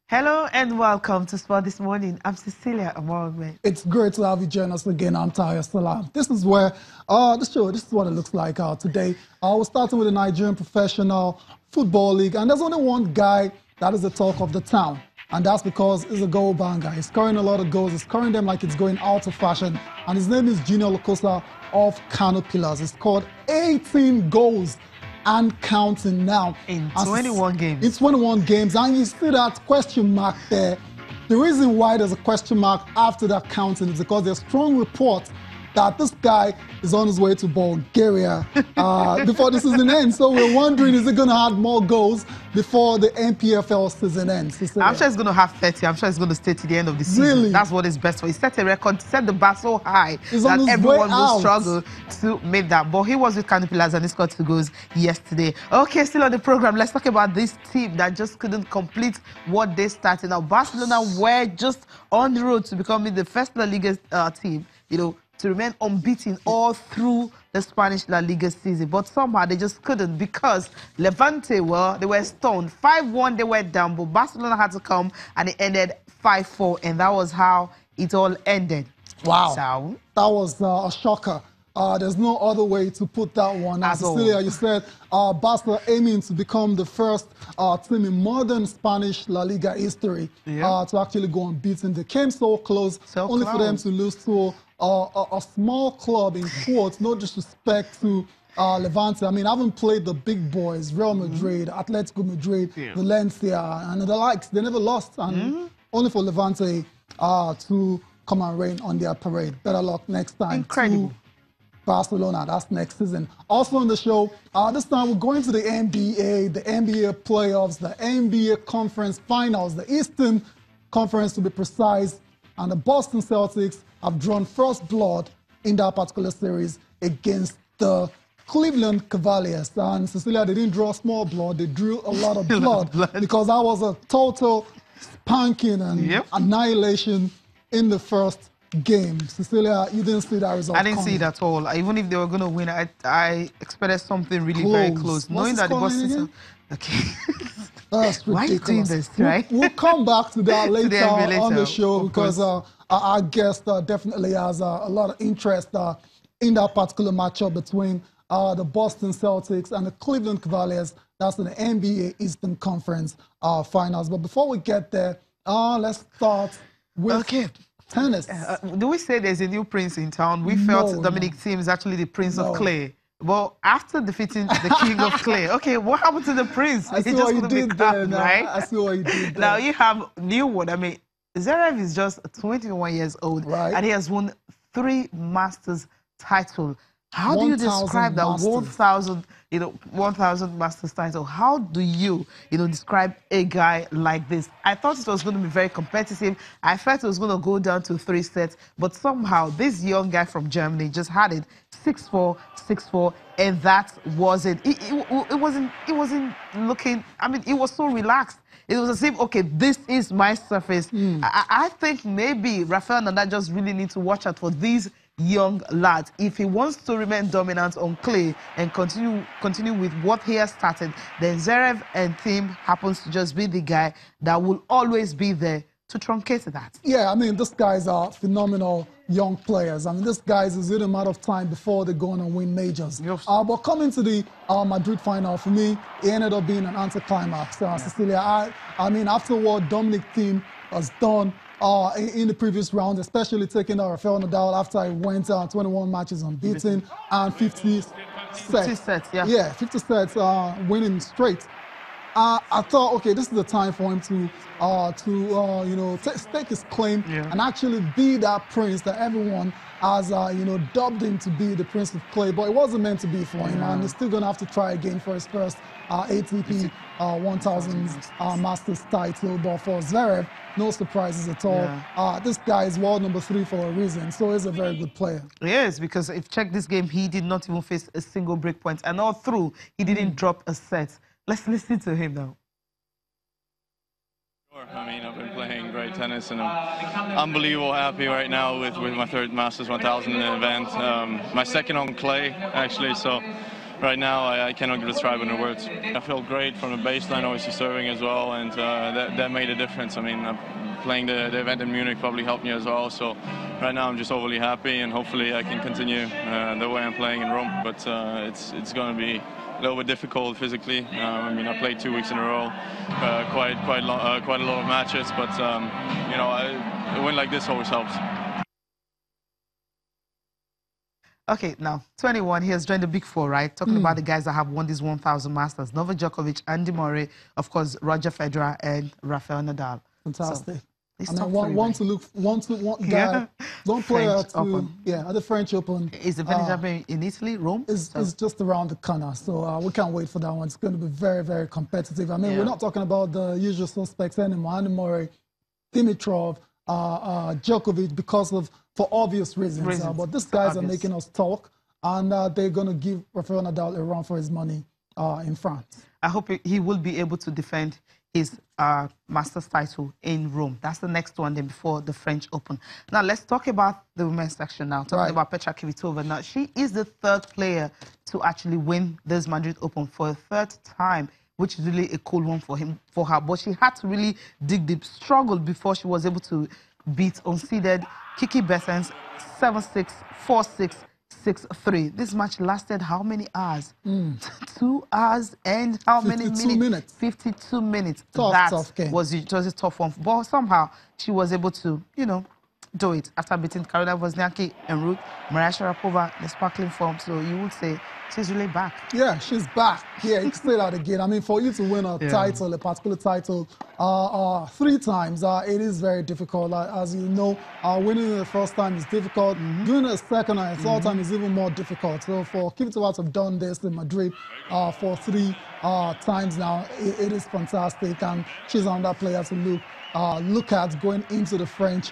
Hello and welcome to Sport This Morning. I'm Cecilia Amorogbe. It's great to have you join us again. I'm Tayo Salam. This is where this is what it looks like today. We're starting with the Nigerian Professional Football League, and there's only one guy that is the talk of the town, and that's because he's a goal banger. He's scoring a lot of goals. He's scoring them like it's going out of fashion, and his name is Junior Lokosa of Kano Pillars. He's scored 18 goals and counting now. In 21 games. In 21 games. And you see that question mark there. The reason why there's a question mark after that counting is because there's strong reports that this guy is on his way to Bulgaria before the season ends. So we're wondering, is he going to add more goals before the NPFL season ends? I'm sure he's going to have 30. I'm sure he's going to stay to the end of the season. Really? That's what is best for. He set a record, set the bar so high he's that everyone will struggle to make that. But he was with Kano Pillars and he scored 2 goals yesterday. Okay, still on the program, let's talk about this team that just couldn't complete what they started. Now, Barcelona were just on the road to becoming the first La Liga team, to remain unbeaten all through the Spanish La Liga season. But somehow they just couldn't because Levante, they were stoned. 5-1, they were down, but Barcelona had to come and it ended 5-4, and that was how it all ended. Wow. So, that was a shocker. There's no other way to put that one. As Cecilia, you said, Barcelona aiming to become the first team in modern Spanish La Liga history to actually go unbeaten. They came so close, only for them to lose to a small club, in quotes, no disrespect to Levante. I mean, I haven't played the big boys, Real Madrid, Atletico Madrid, Valencia, and the likes. They never lost, and only for Levante to come and rain on their parade. Better luck next time. Incredible. Barcelona, that's next season. Also on the show, this time we're going to the NBA playoffs, the NBA Conference Finals, the Eastern Conference to be precise, and the Boston Celtics have drawn first blood in that particular series against the Cleveland Cavaliers. And Cecilia, they didn't draw small blood, they drew a lot of blood because that was a total spanking and annihilation in the first game. Cecilia, you didn't see that result. I didn't see it at all. Even if they were going to win, I expected something really very close. Knowing that the Boston... Okay. That's ridiculous. Why are you doing this, right? We'll come back to that later on the show because our guest definitely has a lot of interest in that particular matchup between the Boston Celtics and the Cleveland Cavaliers. That's in the NBA Eastern Conference Finals. But before we get there, let's start with tennis. Do we say there's a new prince in town? We felt Dominic Thiem is actually the prince of clay. Well, after defeating the king of clay, what happened to the prince? I see what you did there, right? I see what you did there. Now you have new one. I mean, Zverev is just 21 years old, and he has won 3 Masters titles. How do you describe that 1,000 Masters title? How do you, describe a guy like this? I thought it was going to be very competitive. I felt it was going to go down to 3 sets, but somehow this young guy from Germany just had it 6-4, 6-4, and that was it. It wasn't looking. I mean, it was so relaxed. It was as if, okay, this is my surface. I think maybe Rafael Nadal just really needs to watch out for these young lads. If he wants to remain dominant on clay and continue with what he has started, then Zverev and Thiem happens to just be the guy that will always be there to truncate that. Yeah, I mean, these guys are phenomenal young players. I mean, these guys, is it a matter of time before they go on and win majors? But coming to the Madrid final, for me, it ended up being an anticlimax. Cecilia, I mean, after what Dominic Thiem has done in the previous round, especially taking out Rafael Nadal after he went 21 matches unbeaten and 50 sets. Yeah, 50 sets, winning straight. I thought, okay, this is the time for him to stake his claim and actually be that prince that everyone has, dubbed him to be the Prince of Clay. But it wasn't meant to be for him, and he's still going to have to try again for his first ATP 1000 Masters title. But for Zverev, no surprises at all. This guy is world number 3 for a reason, so he's a very good player. Yes, because if check this game, he did not even face a single break point, and all through, he didn't drop a set. Let's listen to him now. I mean, I've been playing great tennis and I'm unbelievable happy right now with my 3rd Masters 1000 event. My 2nd on clay, actually, so right now I cannot describe in the words. I felt great from the baseline, obviously serving as well, and that made a difference. I mean, playing the event in Munich probably helped me as well. So right now I'm just overly happy, and hopefully I can continue the way I'm playing in Rome. But it's going to be a little bit difficult physically. I mean, I played 2 weeks in a row, quite a lot of matches, but you know, a win like this always helps. Okay, now 21. He has joined the Big Four, right? Talking about the guys that have won these 1,000 Masters: Novak Djokovic, Andy Murray, of course, Roger Federer, and Rafael Nadal. Fantastic. So, I mean, one player at the French Open. Is the Venezia in Italy, Rome? Is just around the corner, so we can't wait for that one. It's going to be very, very competitive. I mean, we're not talking about the usual suspects anymore. Andy Murray, Dimitrov, Djokovic, for obvious reasons. But these guys are making us talk, and they're going to give Rafael Nadal a run for his money in France. I hope he will be able to defend his Masters title in Rome. That's the next one then before the French Open. Now, let's talk about the women's section now. Talking about Petra Kvitova. Now, she is the third player to actually win this Madrid Open for a third time, which is really a cool one for her. But she had to really dig deep, struggle before she was able to beat unseeded Kiki Bertens 7-6, 4-6, 6-3. This match lasted how many hours? 2 hours and how many minutes? 52 minutes. 52 minutes. Tough game. It was a tough one. But somehow she was able to, you know, do it after beating Karolina Wozniacki and Ruth, Maria Sharapova, the sparkling form. So you would say she's really back. Yeah, she's back. Yeah, you can say that again. I mean, for you to win a title, a particular title, 3 times, it is very difficult. As you know, winning it the first time is difficult. Doing it a second and a third time is even more difficult. So for Kvitova to have done this in Madrid for 3 times now, it is fantastic. And she's another player to look at going into the French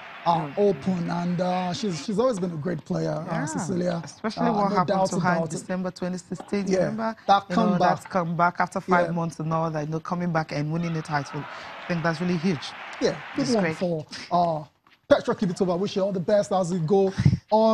Open, and she's always been a great player, Cecilia. Especially what happened to her in December 2016. You remember that comeback. That comeback after 5 months and all that, coming back and winning the title. I think that's really huge. Yeah, good one for Petra Kvitova. Wish you all the best as you go on.